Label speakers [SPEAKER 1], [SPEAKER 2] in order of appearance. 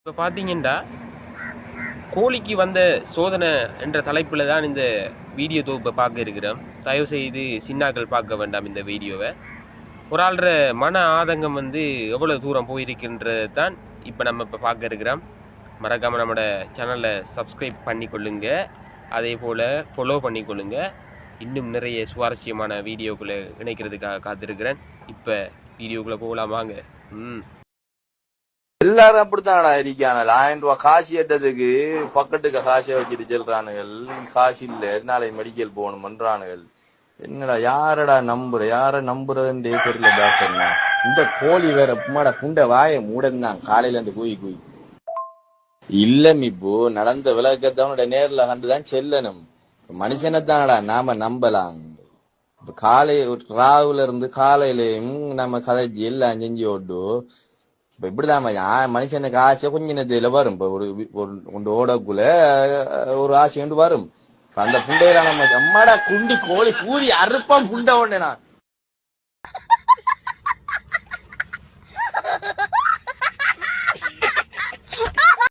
[SPEAKER 1] இப்போ பார்த்தீங்கன்னா கோழிக்கு வந்த சோதனை என்ற தலைப்பில் தான் இந்த வீடியோ தொகுப்பை பார்க்க இருக்கிறோம். தயவுசெய்து சின்னாக்கள் பார்க்க வேண்டாம் இந்த வீடியோவை. ஒரு ஆள்ற மன ஆதங்கம் எவ்வளோ தூரம் போயிருக்கின்றது தான் இப்போ நம்ம இப்போ பார்க்க இருக்கிறோம். மறக்காமல் நம்மளோட சேனலை சப்ஸ்கிரைப் பண்ணிக்கொள்ளுங்க, அதே போல் ஃபாலோ பண்ணிக்கொள்ளுங்க. இன்னும் நிறைய சுவாரஸ்யமான வீடியோக்குள்ளே இணைக்கிறதுக்காக காத்திருக்கிறேன். இப்போ வீடியோக்குள்ளே போகலாம் வாங்க.
[SPEAKER 2] எல்லாரும் அப்படித்தானடா இருக்கான 1000 ரூபாய் காசு ஏட்டதுக்கு பக்கத்துக்கு காசை வச்சுட்டு செல்றானுகள். காசு இல்ல, நாளை மெடிக்கல் போகணும்ன்றானுகள். என்னடா யாரடா யார நம்புறதுன்றே தெரியல டாக்டர். இந்த கோழி வேற உம்மாடா புண்ட வாய மூடந்தான் காலையில இருந்து கூய் இல்ல இப்போ நடந்த விளக்கத்தவனோட நேர்ல கண்டுதான் செல்லணும். மனுஷனைத்தானடா நாம நம்பலாம். இப்ப ராவுல இருந்து காலையிலயும் நம்ம கதைச்சி எல்லாம் செஞ்சு ஓட்டு. இப்ப இப்படிதான் மனுஷனுக்கு ஆசை கொஞ்ச நேரத்துல வரும். இப்ப ஒரு ஓடக்குள்ள ஒரு ஆசை வரும். அந்த புண்டையில நம்ம அம்மாடா குண்டி கோழி கூறி அறுப்பம் புண்டை ஒண்ணு நான்